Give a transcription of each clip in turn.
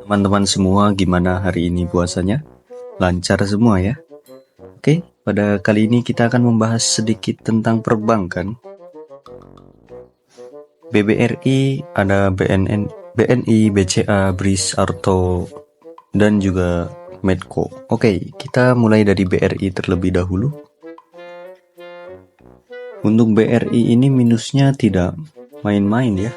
Teman-teman semua, gimana hari ini puasanya? Lancar semua ya? Oke, pada kali ini kita akan membahas sedikit tentang perbankan. BBRI, ada BNI, BCA, BRIS, Arto, dan juga Medco. Oke, kita mulai dari BRI terlebih dahulu. Untuk BRI ini minusnya tidak main-main ya.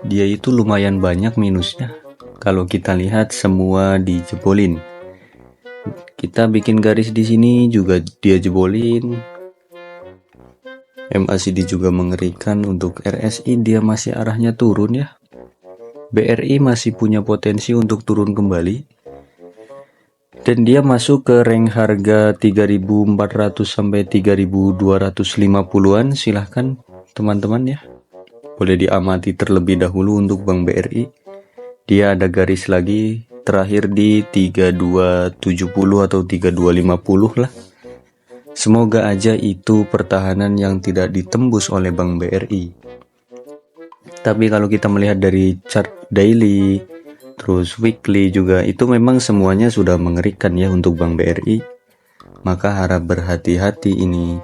Dia itu lumayan banyak minusnya. Kalau kita lihat semua dijebolin. Kita bikin garis di sini juga dia jebolin. MACD juga mengerikan. Untuk RSI dia masih arahnya turun ya. BRI masih punya potensi untuk turun kembali. Dan dia masuk ke rank harga 3.400 sampai 3.250-an. Silahkan teman-teman ya. Boleh diamati terlebih dahulu untuk Bank BRI. Dia ada garis lagi terakhir di 3270 atau 3250 lah. Semoga aja itu pertahanan yang tidak ditembus oleh Bank BRI. Tapi kalau kita melihat dari chart daily, terus weekly juga, itu memang semuanya sudah mengerikan ya untuk Bank BRI. Maka harap berhati-hati ini.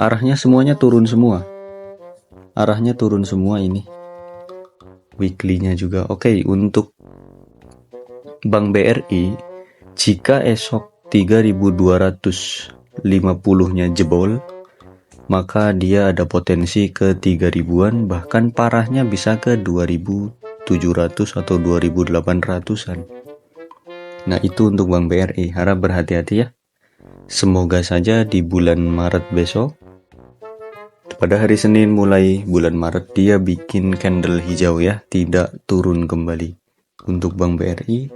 Arahnya semuanya turun semua. Arahnya turun semua ini. Weekly-nya juga. Oke, untuk Bank BRI, jika esok 3.250-nya jebol, maka dia ada potensi ke 3.000-an, bahkan parahnya bisa ke 2.700 atau 2.800-an. Nah, itu untuk Bank BRI. Harap berhati-hati ya. Semoga saja di bulan Maret besok, pada hari Senin mulai bulan Maret, dia bikin candle hijau ya, tidak turun kembali. Untuk Bank BRI,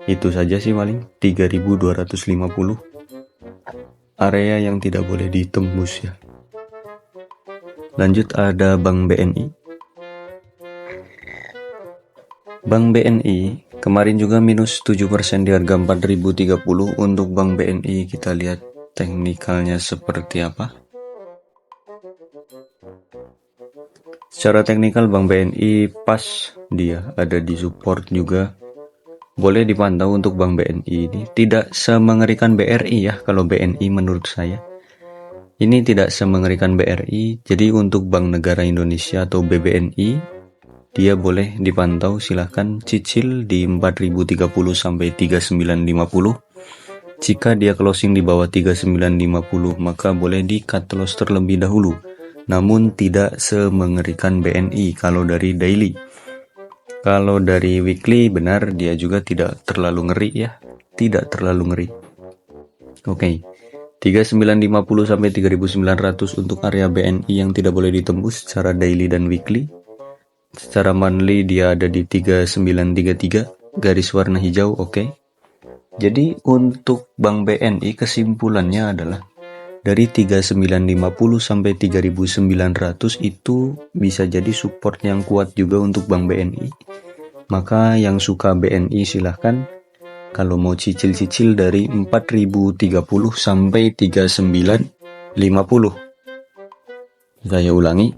itu saja sih paling 3.250 area yang tidak boleh ditembus ya. Lanjut ada Bank BNI. Bank BNI kemarin juga minus 7% di harga 4.030. Untuk Bank BNI kita lihat teknikalnya seperti apa. Secara teknikal Bank BNI pas, dia ada di support juga. Boleh dipantau untuk Bank BNI ini. Tidak semengerikan BRI ya kalau BNI menurut saya. Ini tidak semengerikan BRI. Jadi untuk Bank Negara Indonesia atau BBNI, dia boleh dipantau, silahkan cicil di 4.030 sampai 3.950. Jika dia closing di bawah 3.950, maka boleh di cut loss terlebih dahulu. Namun tidak semengerikan BNI kalau dari daily. Kalau dari weekly benar dia juga tidak terlalu ngeri ya. Tidak terlalu ngeri. Oke. 3.950 sampai 3.900 untuk area BNI yang tidak boleh ditembus secara daily dan weekly. Secara monthly dia ada di 3.933 garis warna hijau. Oke. Jadi untuk Bank BNI kesimpulannya adalah dari 3.950 sampai 3.900 itu bisa jadi support yang kuat juga untuk Bank BNI. Maka yang suka BNI silahkan. Kalau mau cicil-cicil dari 4.030 sampai 3.950. Saya ulangi,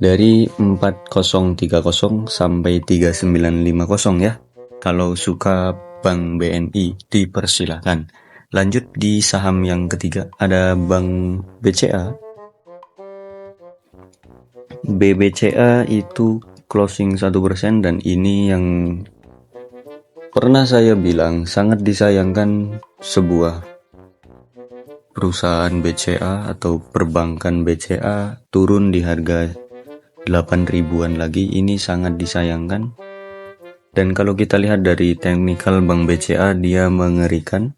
dari 4.030 sampai 3.950 ya. Kalau suka Bank BNI dipersilahkan. Lanjut di saham yang ketiga, ada Bank BCA. BBCA itu closing 1% dan ini yang pernah saya bilang sangat disayangkan sebuah perusahaan BCA atau perbankan BCA turun di harga 8.000-an lagi. Ini sangat disayangkan. Dan kalau kita lihat dari teknikal Bank BCA, dia mengerikan.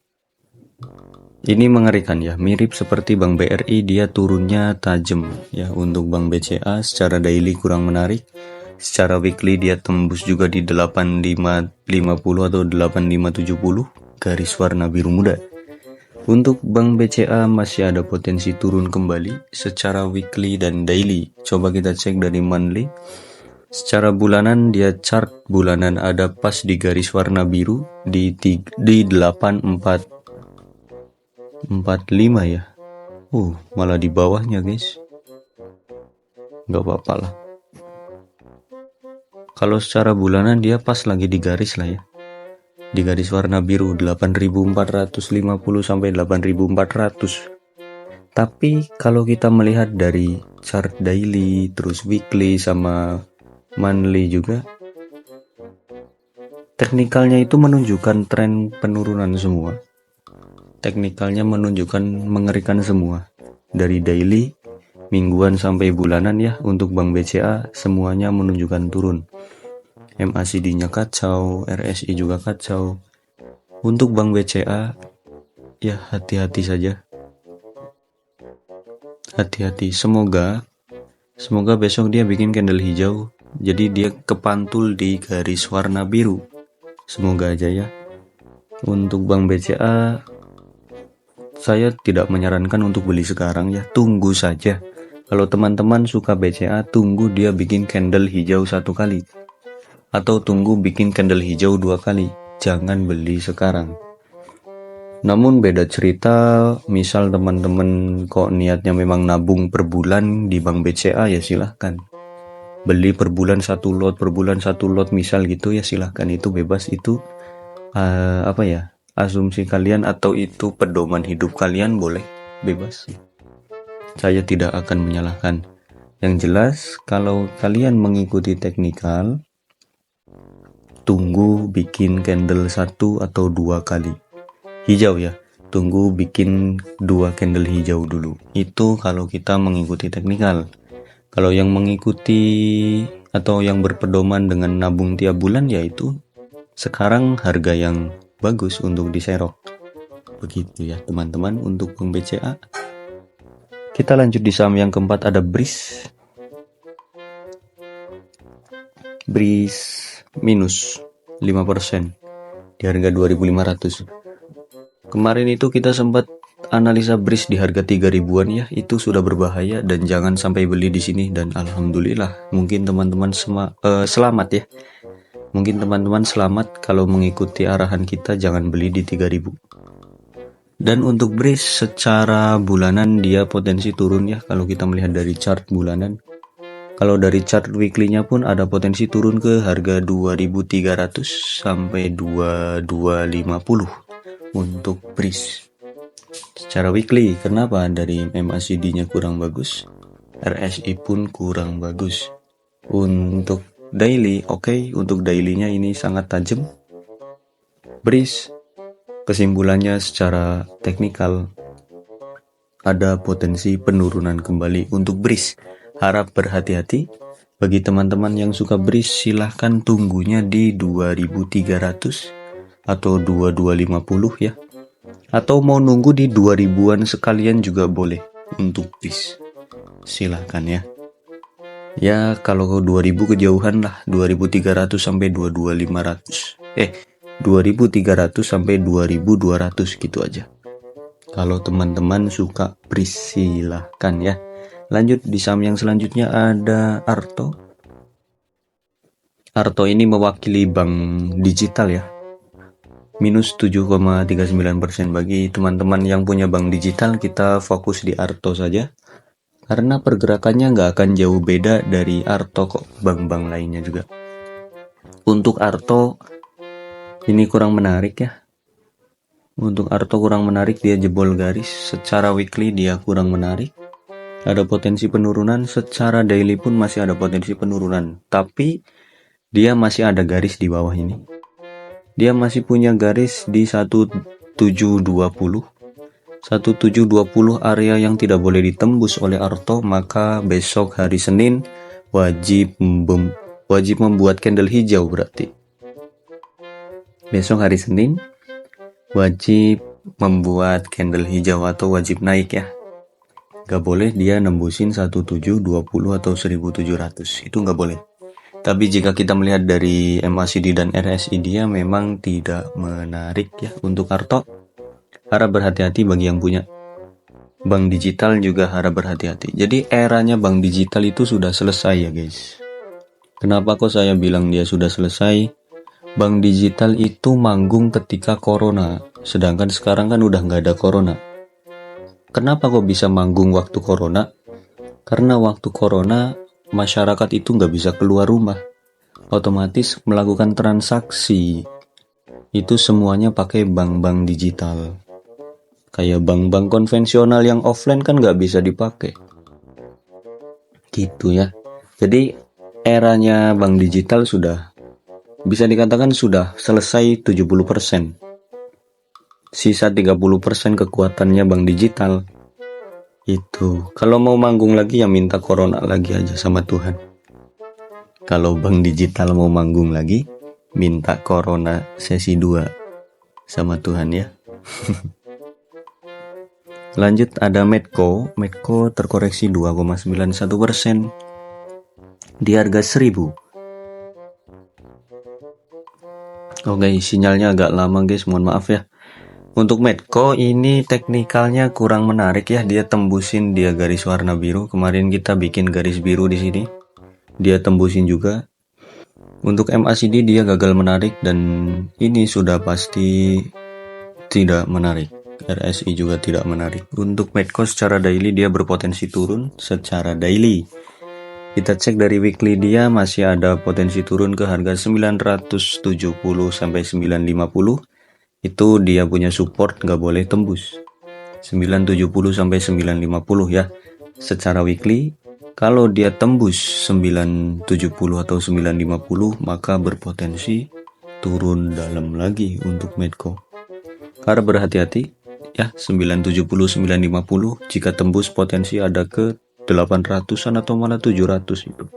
Ini mengerikan ya, mirip seperti Bank BRI, dia turunnya tajam ya. Untuk Bank BCA secara daily kurang menarik. Secara weekly dia tembus juga di 8550 atau 8570 garis warna biru muda. Untuk Bank BCA masih ada potensi turun kembali secara weekly dan daily. Coba kita cek dari monthly. Secara bulanan dia chart bulanan ada pas di garis warna biru di 8445 ya. Malah di bawahnya guys. Gak apa-apa lah. Kalau secara bulanan dia pas lagi di garis lah ya. Di garis warna biru 8.450 sampai 8.400. Tapi kalau kita melihat dari chart daily, terus weekly sama monthly juga, teknikalnya itu menunjukkan tren penurunan semua. Teknikalnya menunjukkan mengerikan semua. Dari daily, mingguan sampai bulanan ya, untuk Bank BCA semuanya menunjukkan turun. MACD-nya kacau, RSI juga kacau. Untuk Bank BCA ya hati-hati saja. Hati-hati, semoga besok dia bikin candle hijau, jadi dia kepantul di garis warna biru. Semoga aja ya. Untuk Bank BCA saya tidak menyarankan untuk beli sekarang ya, tunggu saja. Kalau teman-teman suka BCA, tunggu dia bikin candle hijau 1 kali, atau tunggu bikin candle hijau 2 kali. Jangan beli sekarang. Namun beda cerita, misal teman-teman kok niatnya memang nabung per bulan di Bank BCA ya silahkan. Beli per bulan 1 lot, per bulan 1 lot misal gitu ya silahkan, itu bebas, itu asumsi kalian atau itu pedoman hidup kalian, boleh, bebas. Saya tidak akan menyalahkan. Yang jelas kalau kalian mengikuti teknikal, tunggu bikin candle 1 atau 2 kali. Hijau ya, tunggu bikin 2 candle hijau dulu. Itu kalau kita mengikuti teknikal. Kalau yang mengikuti atau yang berpedoman dengan nabung tiap bulan, yaitu sekarang harga yang bagus untuk diserok. Begitu ya teman-teman untuk Bank BCA. Kita lanjut di saham yang keempat, ada BRIS. BRIS minus 5% di harga 2.500. Kemarin itu kita sempat analisa BRIS di harga 3.000-an ya, itu sudah berbahaya dan jangan sampai beli di sini. Dan alhamdulillah mungkin teman-teman selamat ya. Mungkin teman-teman selamat kalau mengikuti arahan kita, jangan beli di 3.000. Dan untuk BRIS secara bulanan dia potensi turun ya, kalau kita melihat dari chart bulanan. Kalau dari chart weekly-nya pun ada potensi turun ke harga 2.300 sampai 2.250 untuk BRIS. Secara weekly, kenapa? Dari MACD-nya kurang bagus, RSI pun kurang bagus. Untuk daily, oke, untuk daily-nya ini sangat tajam. BRIS, kesimpulannya secara teknikal ada potensi penurunan kembali untuk BRIS. Harap berhati-hati. Bagi teman-teman yang suka BRIS, silahkan tunggunya di 2.300 atau 2.250 ya. Atau mau nunggu di 2.000-an sekalian juga boleh untuk BRIS. Silahkan ya. Ya kalau 2.000 kejauhan lah, 2.300 sampai 2.500. 2.300 sampai 2.200 gitu aja. Kalau teman-teman suka BRIS silahkan ya. Lanjut di saham yang selanjutnya ada Arto. Arto ini mewakili bank digital ya. Minus 7,39%. Bagi teman-teman yang punya bank digital, kita fokus di Arto saja. Karena pergerakannya nggak akan jauh beda dari Arto kok, bank-bank lainnya juga. Untuk Arto ini kurang menarik ya. Untuk Arto kurang menarik, dia jebol garis. Secara weekly dia kurang menarik. Ada potensi penurunan, secara daily pun masih ada potensi penurunan. Tapi dia masih ada garis di bawah ini. Dia masih punya garis di 1720. 1720 area yang tidak boleh ditembus oleh Arto, maka besok hari Senin wajib membuat candle hijau berarti. Besok hari Senin wajib membuat candle hijau atau wajib naik ya. Gak boleh dia nembusin 1720 atau 1700, itu gak boleh. Tapi jika kita melihat dari MACD dan RSI, dia memang tidak menarik ya untuk Arto. Harap berhati-hati bagi yang punya bank digital, juga harap berhati-hati. Jadi eranya bank digital itu sudah selesai ya guys. Kenapa kok saya bilang dia sudah selesai? Bank digital itu manggung ketika corona, sedangkan sekarang kan udah nggak ada corona. Kenapa kok bisa manggung waktu corona? Karena waktu corona masyarakat itu nggak bisa keluar rumah. otomatis melakukan transaksi. Itu semuanya pakai bank-bank digital. Kayak bank-bank konvensional yang offline kan nggak bisa dipakai. Gitu ya. Jadi eranya bank digital sudah bisa dikatakan sudah selesai 70%. Sisa 30% kekuatannya bank digital. Itu. Kalau mau manggung lagi ya minta corona lagi aja sama Tuhan. Kalau bank digital mau manggung lagi, minta corona sesi 2 sama Tuhan ya. Lanjut ada Medco terkoreksi 2,91% di harga 1000. Oke, sinyalnya agak lama guys, mohon maaf ya. Untuk Medco ini teknikalnya kurang menarik ya, dia tembusin dia garis warna biru. Kemarin kita bikin garis biru di sini, dia tembusin juga. Untuk MACD dia gagal menarik dan ini sudah pasti tidak menarik. RSI juga tidak menarik. Untuk Medco secara daily dia berpotensi turun secara daily. Kita cek dari weekly dia masih ada potensi turun ke harga 970 sampai 950. Itu dia punya support, nggak boleh tembus 970 sampai 950 ya. Secara weekly kalau dia tembus 970 atau 950 maka berpotensi turun dalam lagi untuk Medco. Harap berhati-hati ya, 970 950 jika tembus potensi ada ke 800-an atau malah 700 itu.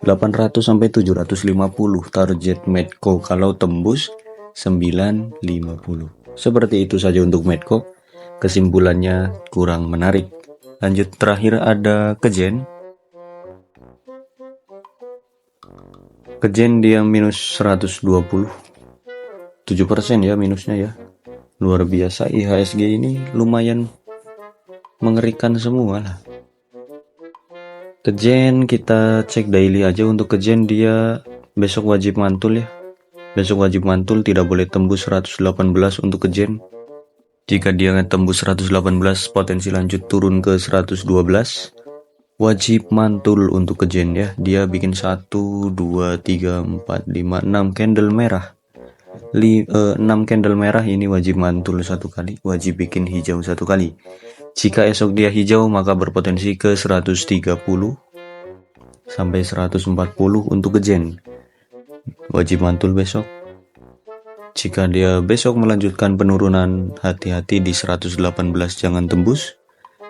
800 sampai 750 target Medco kalau tembus 950. Seperti itu saja untuk Medco. Kesimpulannya kurang menarik. Lanjut terakhir ada Kejen. Kejen dia minus 120. 7% ya minusnya ya. Luar biasa, IHSG ini lumayan mengerikan semua lah. Kejen kita cek daily aja. Untuk Kejen dia besok wajib mantul ya. Besok wajib mantul, tidak boleh tembus 118 untuk Kejen. Jika dia tembus 118 potensi lanjut turun ke 112. Wajib mantul untuk Kejen ya. Dia bikin 1, 2, 3, 4, 5, 6 candle merah. 6 candle merah ini wajib mantul satu kali, wajib bikin hijau satu kali. Jika esok dia hijau maka berpotensi ke 130 sampai 140 untuk Kejen. Wajib mantul besok. Jika dia besok melanjutkan penurunan, hati-hati di 118, jangan tembus.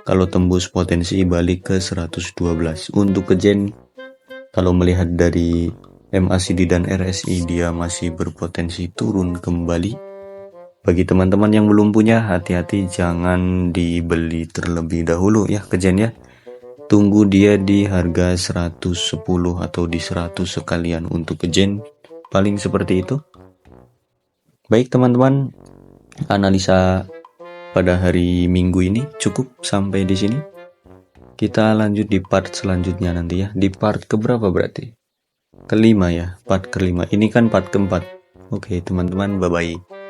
Kalau tembus potensi balik ke 112. Untuk Kejen kalau melihat dari MACD dan RSI dia masih berpotensi turun kembali. Bagi teman-teman yang belum punya, hati-hati jangan dibeli terlebih dahulu ya Kejen ya. Tunggu dia di harga 110 atau di 100 sekalian untuk Kejen. Paling seperti itu. Baik teman-teman, analisa pada hari Minggu ini cukup sampai di sini. Kita lanjut di part selanjutnya nanti ya. Di part keberapa berarti? Kelima ya, part kelima. Ini kan part keempat. Oke teman-teman, bye-bye.